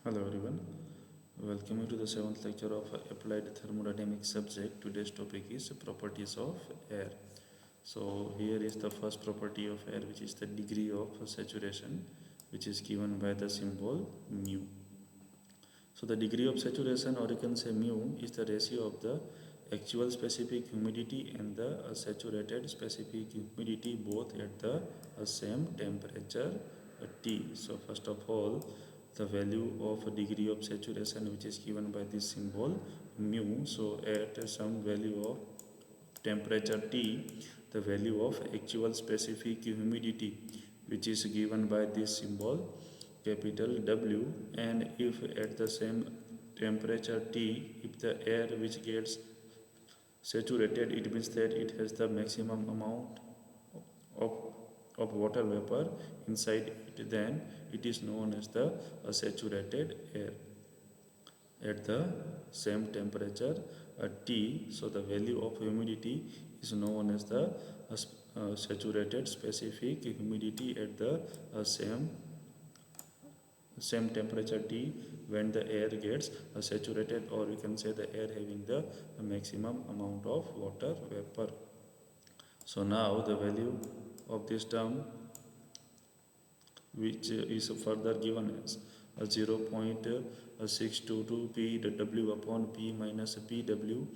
Hello everyone, welcome you to the seventh lecture of Applied Thermodynamics subject. Today's topic is properties of air. So here is the first property of air, which is the degree of saturation, which is given by the symbol mu. So the degree of saturation, or you can say mu, is the ratio of the actual specific humidity and the saturated specific humidity both at the same temperature T. So first of all, the value of degree of saturation, which is given by this symbol mu. So at some value of temperature T, the value of actual specific humidity, which is given by this symbol capital W, and if at the same temperature T, if the air which gets saturated, it means that it has the maximum amount of, of water vapor inside it, then it is known as the saturated air at the same temperature T. So the value of humidity is known as the saturated specific humidity at the same temperature T when the air gets saturated, or we can say the air having the maximum amount of water vapor. So now the value of this term, which is further given as 0.622 pW upon P minus PW,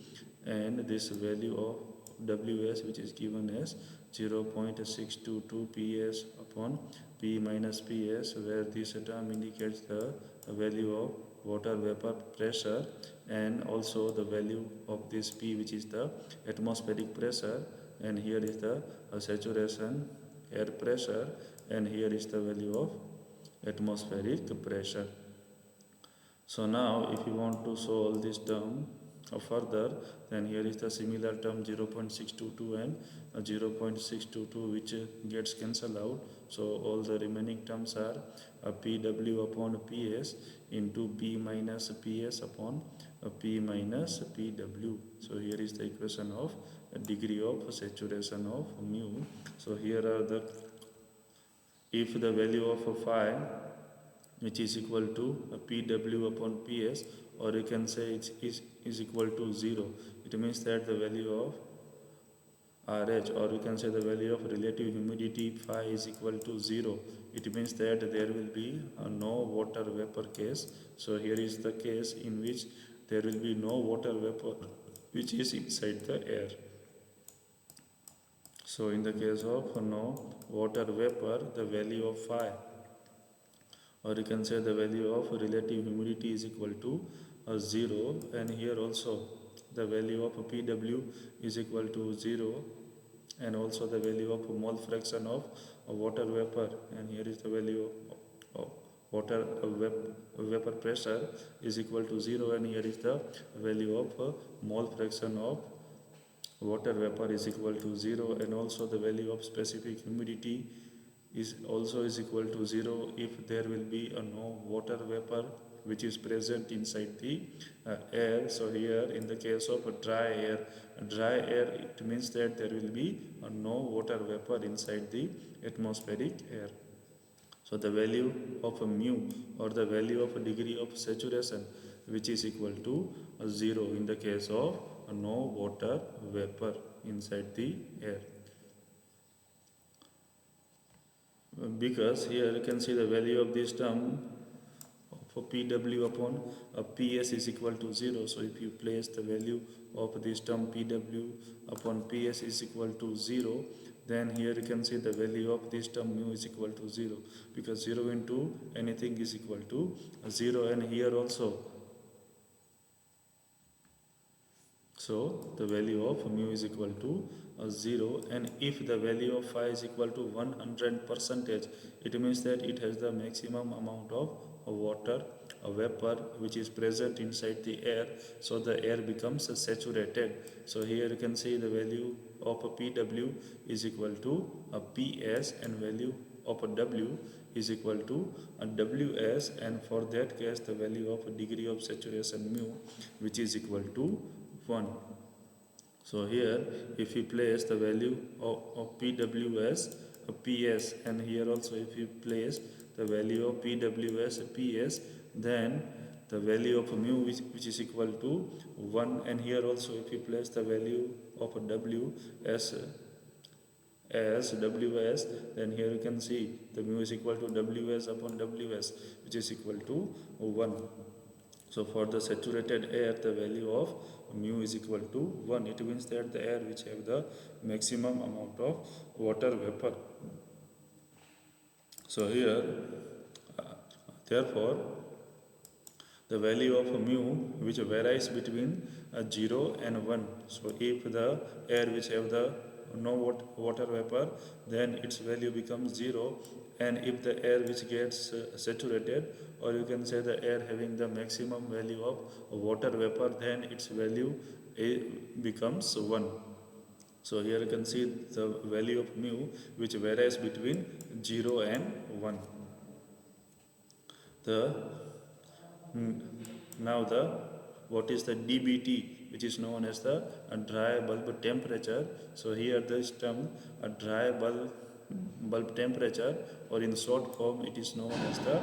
and this value of Ws, which is given as 0.622 PS upon P minus PS, where this term indicates the value of water vapor pressure, and also the value of this P, which is the atmospheric pressure, and here is the saturation air pressure, and here is the value of atmospheric pressure. So now if you want to solve this term further, then here is the similar term 0.622 and 0.622, which gets cancelled out. So all the remaining terms are Pw upon Ps into P minus Ps upon P minus Pw. So here is the equation of degree of saturation of mu. So here are the, if the value of phi, which is equal to Pw upon Ps, or you can say it is equal to 0, it means that the value of RH, or you can say the value of relative humidity phi, is equal to 0. It means that there will be no water vapor case. So here is the case in which there will be no water vapor which is inside the air. So in the case of no water vapor, the value of phi, or you can say the value of relative humidity, is equal to 0, and here also the value of Pw is equal to 0, and also the value of mole fraction of water vapor, and here is the value of water vapor pressure is equal to 0, and here is the value of mole fraction of water vapor is equal to 0, and also the value of specific humidity is equal to 0 if there will be no water vapor which is present inside the air. So here in the case of dry air, it means that there will be no water vapor inside the atmospheric air. So the value of mu, or the value of degree of saturation, which is equal to 0 in the case of no water vapor inside the air. Because here you can see the value of this term for Pw upon Ps is equal to 0. So if you place the value of this term Pw upon Ps is equal to 0, then here you can see the value of this term mu is equal to 0, because 0 into anything is equal to 0, and here also. So the value of mu is equal to 0, and if the value of phi is equal to 100%, it means that it has the maximum amount of water vapor which is present inside the air, so the air becomes saturated. So here you can see the value of Pw is equal to Ps, and value of W is equal to Ws, and for that case the value of degree of saturation mu, which is equal to 1. So here if you place the value of Pw as Ps, and here also if you place the value of Pw as Ps, then the value of mu which is equal to 1. And here also if we place the value of w as ws, then here you can see the mu is equal to ws upon ws, which is equal to 1. So for the saturated air, the value of mu is equal to 1. It means that the air which have the maximum amount of water vapor. So here, therefore, the value of mu which varies between 0 and 1. So if the air which have the no water vapor, then its value becomes 0. And if the air which gets saturated, or you can say the air having the maximum value of water vapor, then its value becomes 1. So here you can see the value of mu which varies between 0 and 1. Now what is the dBT, which is known as the dry bulb temperature. So here this term dry bulb temperature, or in short form it is known as the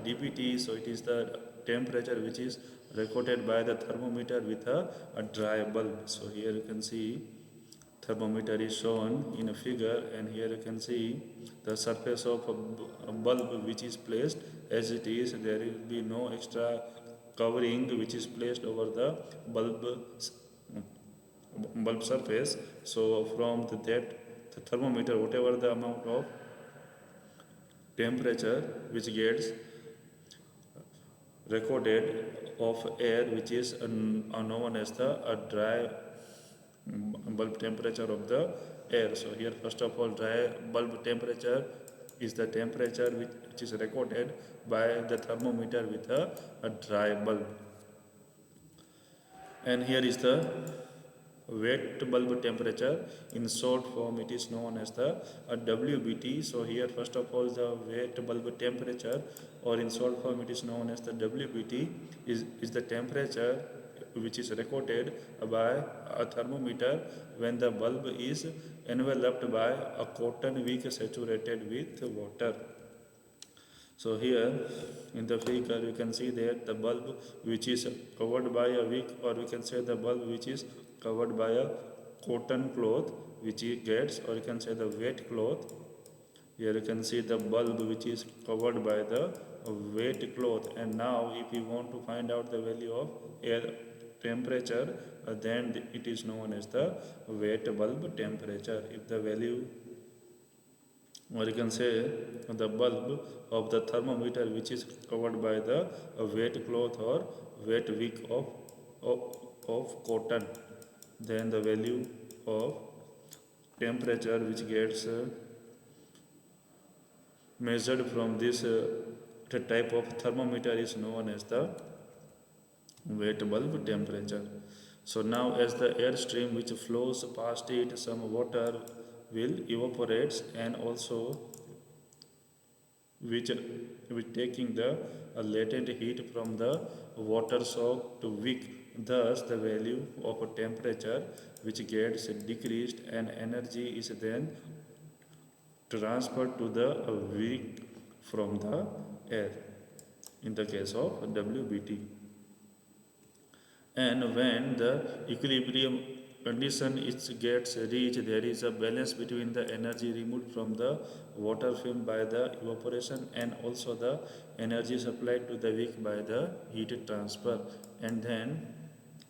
dBT. So it is the temperature which is recorded by the thermometer with a dry bulb. So here you can see thermometer is shown in a figure, and here you can see the surface of a bulb which is placed as it is. There will be no extra covering which is placed over the bulb surface. So from the thermometer, whatever the amount of temperature which gets recorded of air which is known as the dry bulb temperature of the air. So here first of all, dry bulb temperature is the temperature which is recorded by the thermometer with a dry bulb. And here is the wet bulb temperature. In short form it is known as the WBT. So here first of all, the wet bulb temperature, or in short form it is known as the WBT, is the temperature which is recorded by a thermometer when the bulb is enveloped by a cotton wick saturated with water. So here in the figure you can see that the bulb which is covered by a wick, or we can say the bulb which is covered by a cotton cloth which it gets, or you can say the wet cloth. Here you can see the bulb which is covered by the wet cloth. And now if you want to find out the value of air temperature, then it is known as the wet bulb temperature. If the value, or you can say the bulb of the thermometer which is covered by the wet cloth or wet wick of cotton, then the value of temperature which gets measured from this type of thermometer is known as the wet bulb temperature. So now as the air stream which flows past it, some water will evaporate, and also which taking the latent heat from the water soaked wick. Thus the value of a temperature which gets decreased, and energy is then transferred to the wick from the air in the case of WBT. And when the equilibrium condition gets reached, there is a balance between the energy removed from the water film by the evaporation and also the energy supplied to the wick by the heat transfer. And then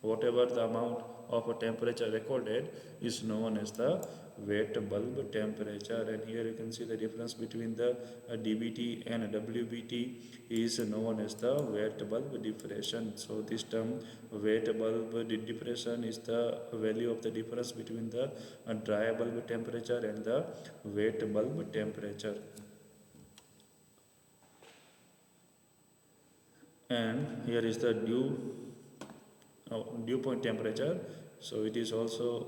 whatever the amount of a temperature recorded is known as the wet bulb temperature. And here you can see the difference between the dBT and WBT is known as the wet bulb diffraction. So this term wet bulb diffraction is the value of the difference between the dry bulb temperature and the wet bulb temperature. And here is the dew point temperature. So it is also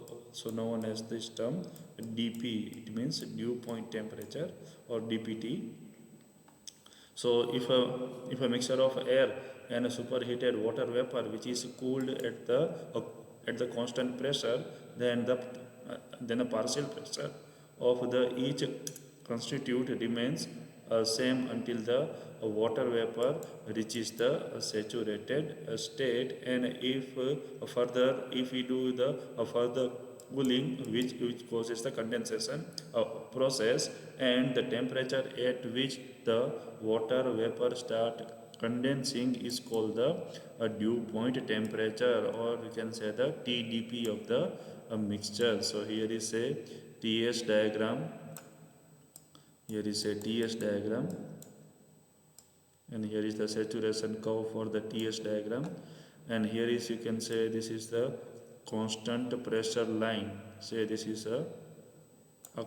known as this term dP. It means dew point temperature, or dPT. So if a mixture of air and a superheated water vapor which is cooled at the constant pressure, then the partial pressure of the each constituent remains same until the water vapor reaches the saturated state. And if further, if we do the further cooling, which causes the condensation process, and the temperature at which the water vapor start condensing is called the dew point temperature, or we can say the TDP of the mixture. So here is a TS diagram. Here is a TS diagram, and here is the saturation curve for the TS diagram. And here is, you can say, this is the constant pressure line. Say this is a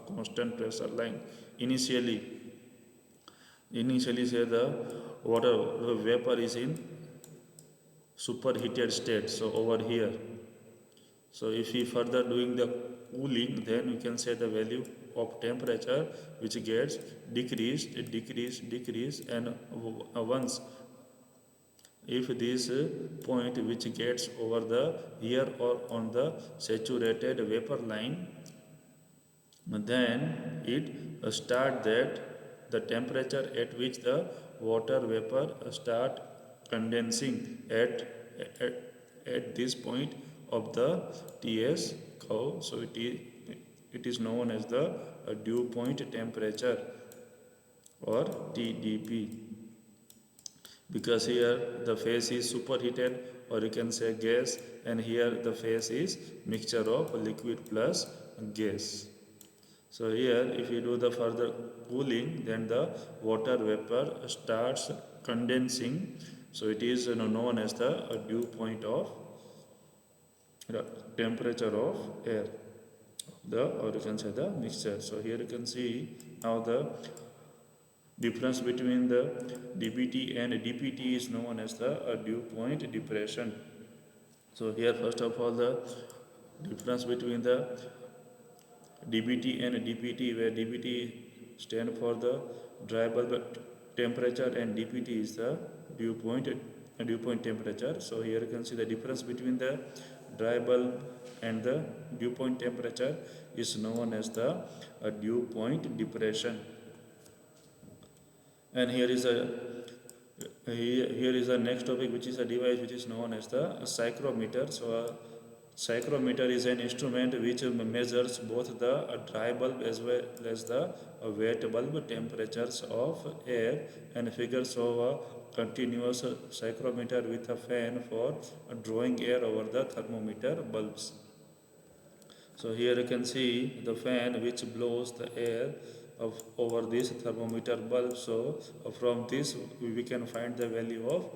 constant pressure line. Initially say the water vapor is in superheated state, so over here. So if we further doing the cooling, then we can say the value of temperature which gets decreased, and once if this point which gets over the here or on the saturated vapor line, then it start that the temperature at which the water vapor start condensing at this point of the TS curve. So it is known as the dew point temperature, or TDP, because here the phase is superheated, or you can say gas, and here the phase is mixture of liquid plus gas. So here if you do the further cooling, then the water vapor starts condensing. So it is known as the dew point of the temperature of air, or you can say the mixture. So here you can see now the difference between the dBT and dPT is known as the dew point depression. So here first of all the difference between the dBT and dPT, where dBT stand for the dry bulb temperature and dPT is the dew point temperature. So here you can see the difference between the dry bulb and the dew point temperature is known as the dew point depression. And here is a next topic, which is a device which is known as the psychrometer. So a psychrometer is an instrument which measures both the dry bulb as well as the wet bulb temperatures of air, and figures of a continuous psychrometer with a fan for drawing air over the thermometer bulbs. So here you can see the fan which blows the air over this thermometer bulb. So from this we can find the value of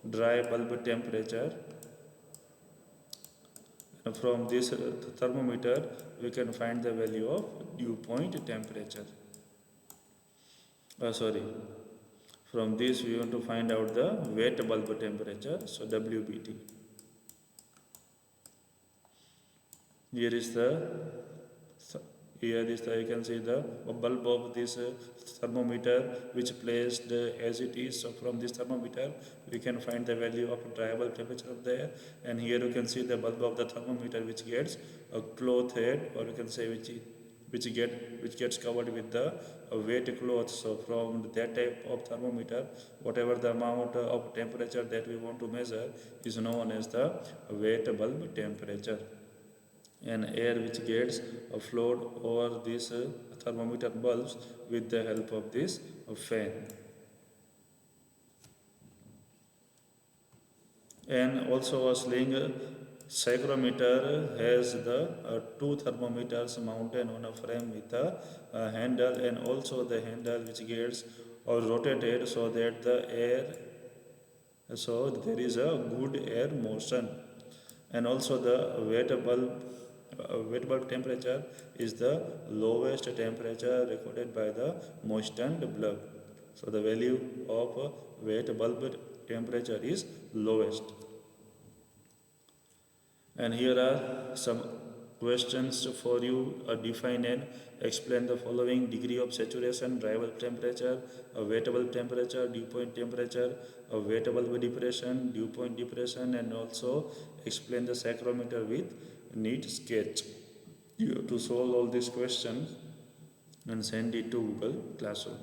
dry bulb temperature. From this thermometer we can find the value of dew point temperature. From this we want to find out the wet bulb temperature, so WBT. Here is the you can see the bulb of this thermometer which placed as it is. So from this thermometer we can find the value of dry bulb temperature of the air, and here you can see the bulb of the thermometer which gets a cloth head, or you can say which gets covered with the wet cloth. So from that type of thermometer, whatever the amount of temperature that we want to measure is known as the wet bulb temperature. And air which gets flowed over these thermometer bulbs with the help of this fan. And also a sling psychrometer has the two thermometers mounted on a frame with a handle, and also the handle which gets rotated so that the air, so there is a good air motion. And also the wet bulb temperature is the lowest temperature recorded by the moistened bulb. So the value of wet bulb temperature is lowest. And here are some questions for you. Define and explain the following: degree of saturation, dry bulb temperature, wet bulb temperature, dew point temperature, wet bulb depression, dew point depression, and also explain the psychrometer with neat sketch. You have to solve all these questions and send it to Google Classroom.